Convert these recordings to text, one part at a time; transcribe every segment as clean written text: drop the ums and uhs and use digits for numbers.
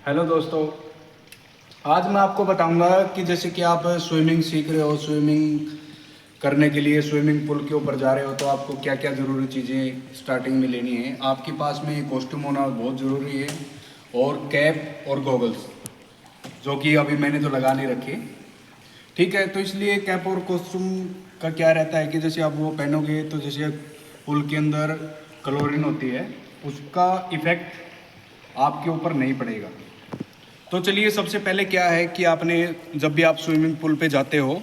Hello दोस्तों। आज मैं आपको बताऊंगा कि जैसे कि आप स्विमिंग सीख रहे हो, स्विमिंग करने के लिए स्विमिंग पूल के ऊपर जा रहे हो तो आपको क्या क्या ज़रूरी चीज़ें स्टार्टिंग में लेनी है। आपके पास में कॉस्ट्यूम होना बहुत ज़रूरी है और कैप और गॉगल्स, जो कि अभी मैंने तो लगा नहीं रखे। ठीक है, तो इसलिए कैप और कॉस्ट्यूम का क्या रहता है कि जैसे आप वो पहनोगे तो जैसे पूल के अंदर क्लोरीन होती है, उसका इफ़ेक्ट आपके ऊपर नहीं पड़ेगा। तो चलिए, सबसे पहले क्या है कि आपने जब भी आप स्विमिंग पूल पे जाते हो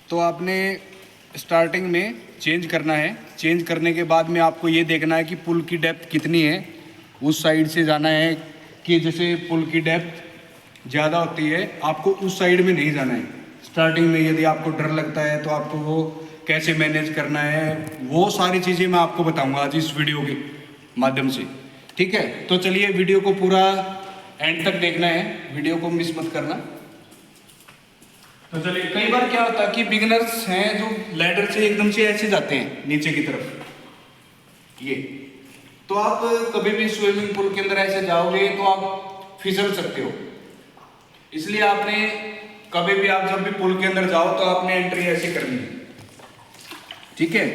तो आपने स्टार्टिंग में चेंज करना है। चेंज करने के बाद में आपको ये देखना है कि पुल की डेप्थ कितनी है। उस साइड से जाना है कि जैसे पुल की डेप्थ ज़्यादा होती है, आपको उस साइड में नहीं जाना है। स्टार्टिंग में यदि आपको डर लगता है तो आपको वो कैसे मैनेज करना है, वो सारी चीज़ें मैं आपको बताऊंगा आज इस वीडियो के माध्यम से। ठीक है, तो चलिए वीडियो को पूरा एंड तक देखना है, वीडियो को मिस मत करना। तो चलिए, कई बार क्या होता है कि बिगिनर्स हैं जो लैडर से एकदम से ऐसे जाते हैं नीचे की तरफ, ये तो आप कभी भी स्विमिंग पूल के अंदर ऐसे जाओगे तो आप फिसल सकते हो। इसलिए आपने कभी भी, आप जब भी पूल के अंदर जाओ तो आपने एंट्री ऐसी करनी है। ठीक है,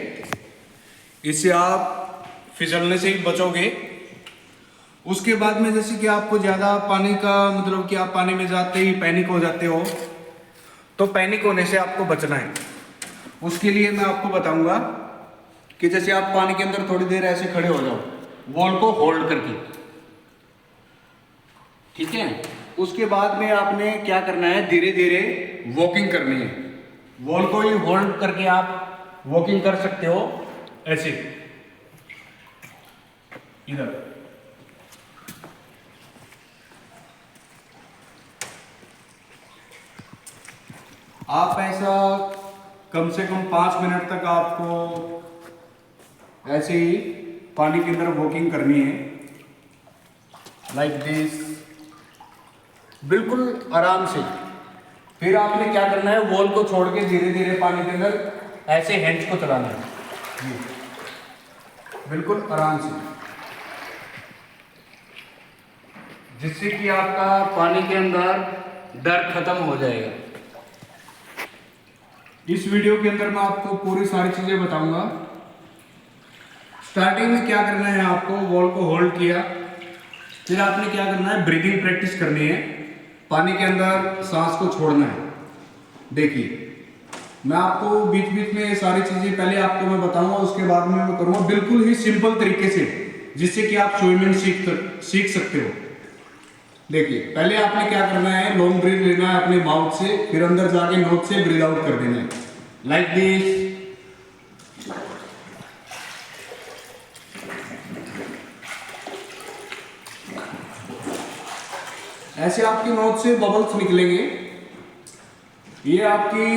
इससे आप फिसलने से ही बचोगे। उसके बाद में जैसे कि आपको ज़्यादा पानी का मतलब कि आप पानी में जाते ही पैनिक हो जाते हो, तो पैनिक होने से आपको बचना है। उसके लिए मैं आपको बताऊंगा कि जैसे आप पानी के अंदर थोड़ी देर ऐसे खड़े हो जाओ, बॉल को होल्ड करके। ठीक है, उसके बाद में आपने क्या करना है, धीरे धीरे वॉकिंग करनी है। बॉल को ही होल्ड करके आप वॉकिंग कर सकते हो ऐसे, इधर। आप ऐसा कम से कम 5 मिनट तक आपको ऐसे ही पानी के अंदर वॉकिंग करनी है, लाइक दिस, बिल्कुल आराम से। फिर आपने क्या करना है, वॉल को छोड़ के धीरे धीरे पानी के अंदर ऐसे हैंड्स को चलाना है, बिल्कुल आराम से, जिससे कि आपका पानी के अंदर डर खत्म हो जाएगा। इस वीडियो के अंदर मैं आपको पूरी सारी चीजें बताऊंगा। स्टार्टिंग में क्या करना है, आपको वॉल को होल्ड किया, फिर आपने क्या करना है, ब्रीदिंग प्रैक्टिस करनी है। पानी के अंदर सांस को छोड़ना है। देखिए, मैं आपको बीच बीच में ये सारी चीजें पहले आपको मैं बताऊंगा, उसके बाद में मैं करूंगा बिल्कुल ही सिंपल तरीके से, जिससे कि आप स्विमिंग सीख सकते हो। देखिए, पहले आपने क्या करना है, लॉन्ग ब्रीथ लेना है अपने माउथ से, फिर अंदर जाके नोज से ब्रीथ आउट कर देना है, लाइक दिस। ऐसे आपकी नोज से बबल्स निकलेंगे। ये आपकी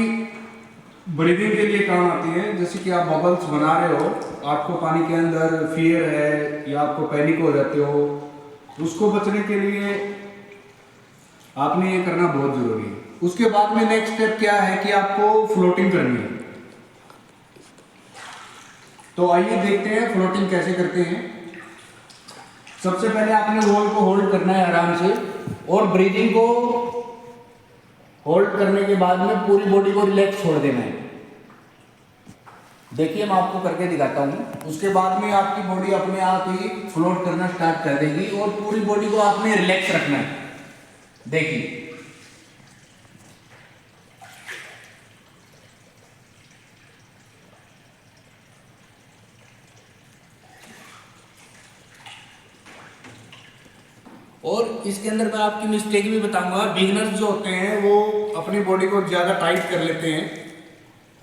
ब्रीदिंग के लिए काम आती है। जैसे कि आप बबल्स बना रहे हो, आपको पानी के अंदर फियर है या आपको पैनिक हो जाते हो, उसको बचने के लिए आपने ये करना बहुत जरूरी है। उसके बाद में नेक्स्ट स्टेप क्या है कि आपको फ्लोटिंग करनी है। तो आइए देखते हैं फ्लोटिंग कैसे करते हैं। सबसे पहले आपने वॉल को होल्ड करना है आराम से, और ब्रीदिंग को होल्ड करने के बाद में पूरी बॉडी को रिलैक्स छोड़ देना है। देखिए, मैं आपको करके दिखाता हूँ। उसके बाद में आपकी बॉडी अपने आप ही फ्लोट करना स्टार्ट कर देगी और पूरी बॉडी को आपने रिलैक्स रखना है। देखिए, और इसके अंदर मैं आपकी मिस्टेक भी बताऊंगा। बिगिनर्स जो होते हैं वो अपनी बॉडी को ज़्यादा टाइट कर लेते हैं।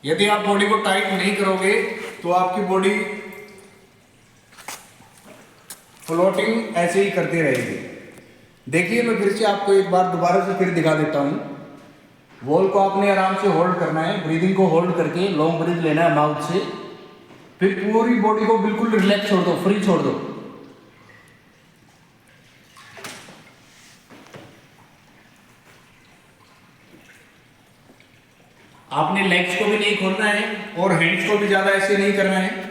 यदि आप बॉडी को टाइट नहीं करोगे तो आपकी बॉडी फ्लोटिंग ऐसे ही करती रहेगी। देखिए, मैं फिर से आपको एक बार दोबारा से फिर दिखा देता हूँ। वॉल को आपने आराम से होल्ड करना है, ब्रीदिंग को होल्ड करके लॉन्ग ब्रीथ लेना है माउथ से, फिर पूरी बॉडी को बिल्कुल रिलैक्स छोड़ दो, फ्री छोड़ दो। आपने लेग्स को भी नहीं खोलना है और हैंड्स को भी ज्यादा ऐसे नहीं करना है।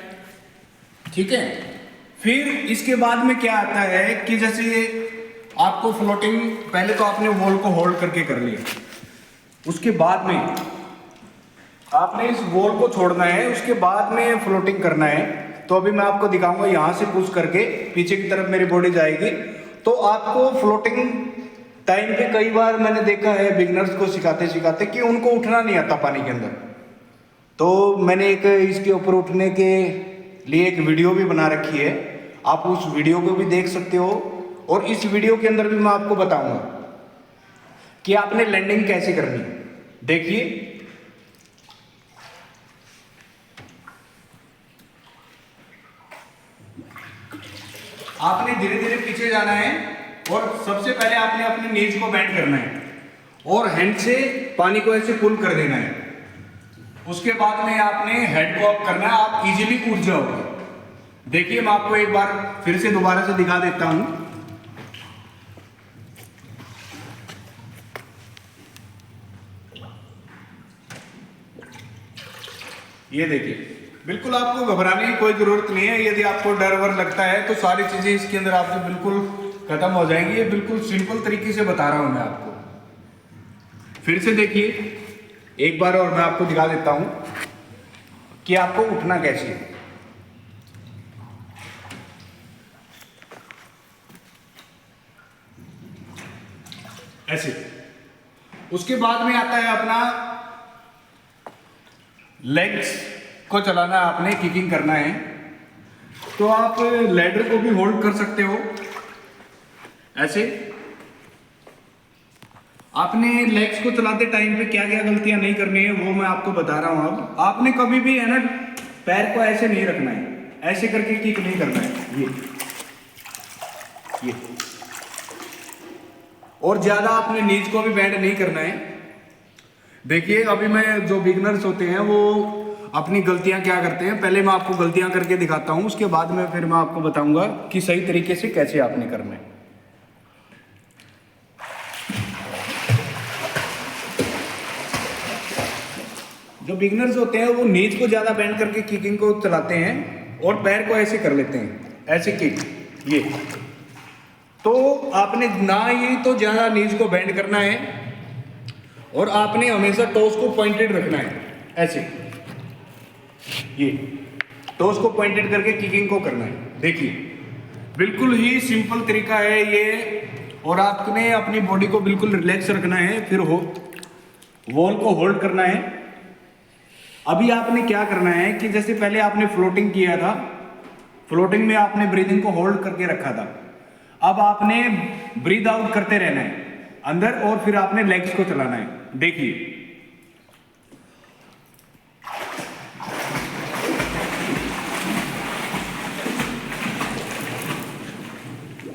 ठीक है, फिर इसके बाद में क्या आता है कि जैसे आपको फ्लोटिंग पहले तो आपने वॉल को होल्ड करके कर लिया, उसके बाद में आपने इस वॉल को छोड़ना है, उसके बाद में फ्लोटिंग करना है। तो अभी मैं आपको दिखाऊंगा, यहाँ से पुश करके पीछे की तरफ मेरी बॉडी जाएगी। तो आपको फ्लोटिंग टाइम पे कई बार मैंने देखा है बिगिनर्स को सिखाते सिखाते कि उनको उठना नहीं आता पानी के अंदर। तो मैंने एक इसके ऊपर उठने के लिए एक वीडियो भी बना रखी है, आप उस वीडियो को भी देख सकते हो। और इस वीडियो के अंदर भी मैं आपको बताऊंगा कि आपने लैंडिंग कैसे करनी है। देखिए, आपने धीरे धीरे पीछे जाना है और सबसे पहले आपने अपनी नीज को बेंड करना है और हैंड से पानी को ऐसे पुल कर देना है। उसके बाद में आपने हेड को अप करना है, आप इजीली उठ जाओगे। देखिए, मैं आपको एक बार फिर से दोबारा से दिखा देता हूं। ये देखिए, बिल्कुल आपको घबराने की कोई जरूरत नहीं है। यदि आपको डर वर लगता है तो सारी चीजें इसके अंदर आपकी बिल्कुल खत्म हो जाएंगी। ये बिल्कुल सिंपल तरीके से बता रहा हूं मैं आपको। फिर से देखिए एक बार और मैं आपको दिखा देता हूं कि आपको उठना कैसे है। ऐसे। उसके बाद में आता है अपना लेग्स को चलाना, आपने किकिंग करना है। तो आप लैडर को भी होल्ड कर सकते हो ऐसे। आपने लेग्स को चलाते टाइम पे क्या क्या गलतियां नहीं करनी है वो मैं आपको बता रहा हूं। अब आपने कभी भी है ना पैर को ऐसे नहीं रखना है, ऐसे करके किक नहीं करना है, ये और ज्यादा आपने नीज को भी बेंड नहीं करना है। देखिए, अभी मैं जो बिगनर्स होते हैं वो अपनी गलतियां क्या करते हैं, पहले मैं आपको गलतियां करके दिखाता हूं, उसके बाद में फिर मैं आपको बताऊंगा कि सही तरीके से कैसे आपने करना है। जो बिगनर्स होते हैं वो नीज को ज्यादा बेंड करके किकिंग को चलाते हैं और पैर को ऐसे कर लेते हैं, ऐसे किक। ये तो आपने ना ही तो ज्यादा नीज को बेंड करना है और आपने हमेशा टोस को पॉइंटेड रखना है, ऐसे। ये टोस को पॉइंटेड करके किकिंग को करना है। देखिए, बिल्कुल ही सिंपल तरीका है ये। और आपने अपनी बॉडी को बिल्कुल रिलैक्स रखना है, फिर वॉल को होल्ड करना है। अभी आपने क्या करना है कि जैसे पहले आपने फ्लोटिंग किया था, फ्लोटिंग में आपने ब्रीदिंग को होल्ड करके रखा था। अब आपने ब्रीद आउट करते रहना है अंदर और फिर आपने लेग्स को चलाना है। देखिए,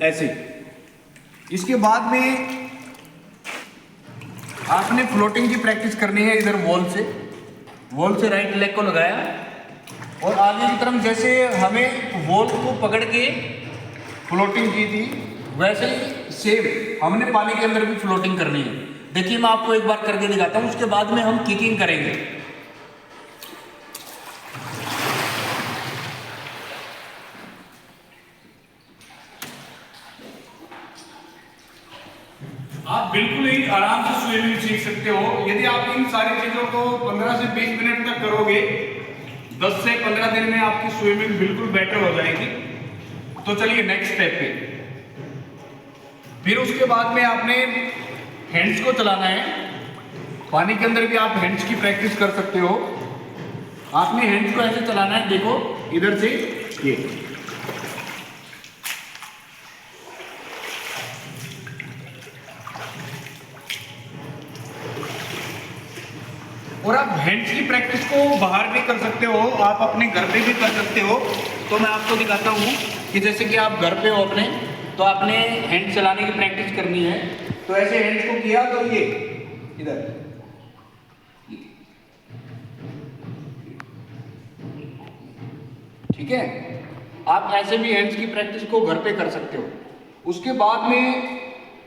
ऐसे। इसके बाद में आपने फ्लोटिंग की प्रैक्टिस करनी है। इधर वॉल से राइट लेग को लगाया और आगे की तरफ जैसे हमें वॉल को पकड़ के फ्लोटिंग की थी वैसे ही सेम हमने पानी के अंदर भी फ्लोटिंग करनी है। देखिए, मैं आपको एक बार करके दिखाता हूं, उसके बाद में हम किकिंग करेंगे। आप बिल्कुल ही आराम से स्विमिंग सीख सकते हो यदि आप इन सारी चीजों को 15 से 20 मिनट तक करोगे। 10 से 15 दिन में आपकी स्विमिंग बिल्कुल बेटर हो जाएगी। तो चलिए नेक्स्ट स्टेप पे। फिर उसके बाद में आपने हैंड्स को चलाना है। पानी के अंदर भी आप हैंड्स की प्रैक्टिस कर सकते हो। आपने हैंड्स को ऐसे चलाना है, देखो इधर से ये, और आप हैंड्स की प्रैक्टिस को बाहर भी कर सकते हो, आप अपने घर पे भी कर सकते हो। तो मैं आपको दिखाता हूँ कि जैसे कि आप घर पे हो अपने, तो आपने हैंड चलाने की प्रैक्टिस करनी है। तो ऐसे हैंड्स को किया तो ये इधर, ठीक है। आप ऐसे भी हैंड्स की प्रैक्टिस को घर पे कर सकते हो। उसके बाद में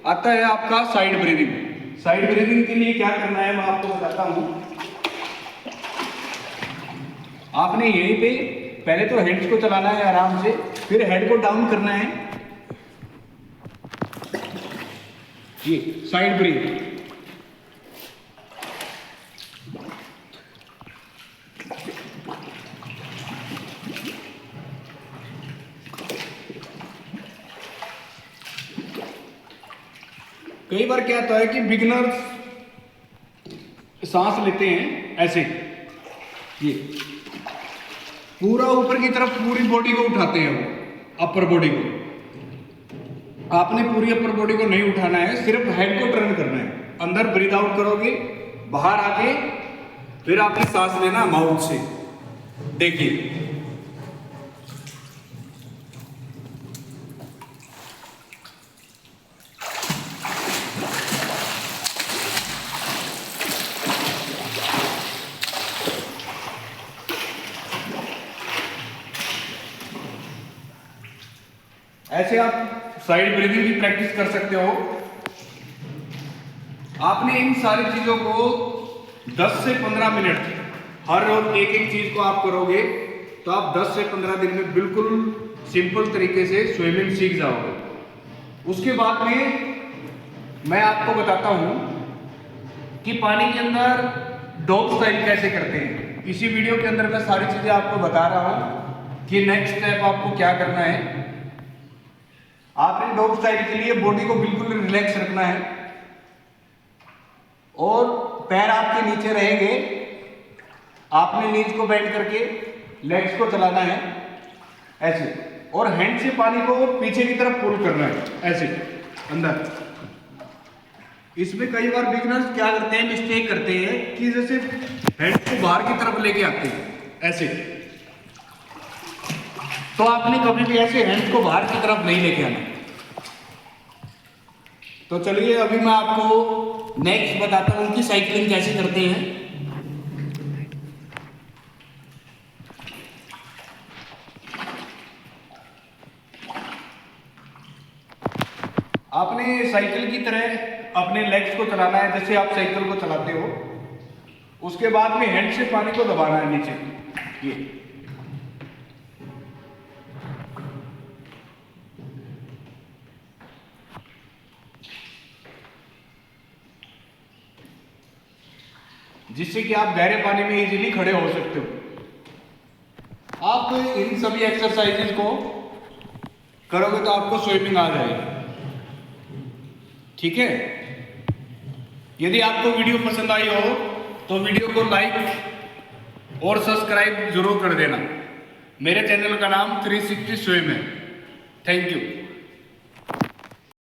आता है आपका साइड ब्रीदिंग। साइड ब्रीदिंग के लिए क्या करना है मैं आपको बताता हूँ। आपने यहीं पे पहले तो हेड्स को चलाना है आराम से, फिर हेड को डाउन करना है ये साइड ब्रीथ। कई बार क्या होता है कि बिगिनर्स सांस लेते हैं ऐसे, ये पूरा ऊपर की तरफ पूरी बॉडी को उठाते हैं, वो अपर बॉडी को। आपने पूरी अपर बॉडी को नहीं उठाना है, सिर्फ हेड को टर्न करना है। अंदर ब्रीथ आउट करोगे, बाहर आके फिर आपने सांस लेना माउथ से। देखिए ऐसे आप साइड ब्रीदिंग की प्रैक्टिस कर सकते हो। आपने इन सारी चीजों को 10 से 15 मिनट हर रोज एक एक चीज को आप करोगे तो आप 10 से 15 दिन में बिल्कुल सिंपल तरीके से स्विमिंग सीख जाओगे। उसके बाद में मैं आपको बताता हूं कि पानी के अंदर डॉग स्टाइल कैसे करते हैं। इसी वीडियो के अंदर मैं सारी चीजें आपको बता रहा हूं कि नेक्स्ट स्टेप आपको क्या करना है। आपने डॉग स्टाइल के लिए बॉडी को बिल्कुल रिलैक्स रखना है और पैर आपके नीचे रहेंगे। आपने नीज को बेंड करके लेग्स को चलाना है ऐसे, और हैंड से पानी को पीछे की तरफ पुल करना है ऐसे अंदर। इसमें कई बार बिगिनर्स क्या करते हैं, मिस्टेक करते हैं कि जैसे हैंड को बाहर की तरफ लेके आते हैं ऐसे, तो आपने कभी भी ऐसे हैंड को बाहर की तरफ नहीं लेके आना। तो चलिए अभी मैं आपको नेक्स्ट बताता हूं कि साइकिलिंग कैसे करते हैं। आपने साइकिल की तरह अपने लेग्स को चलाना है जैसे आप साइकिल को चलाते हो। उसके बाद में हैंड से पानी को दबाना है नीचे, ये जिससे कि आप गहरे पानी में इजीली खड़े हो सकते हो। आप इन सभी एक्सरसाइजेज को करोगे तो आपको स्विमिंग आ जाएगी। ठीक है, यदि आपको वीडियो पसंद आई हो तो वीडियो को लाइक और सब्सक्राइब जरूर कर देना। मेरे चैनल का नाम 360 स्विम है। Thank you.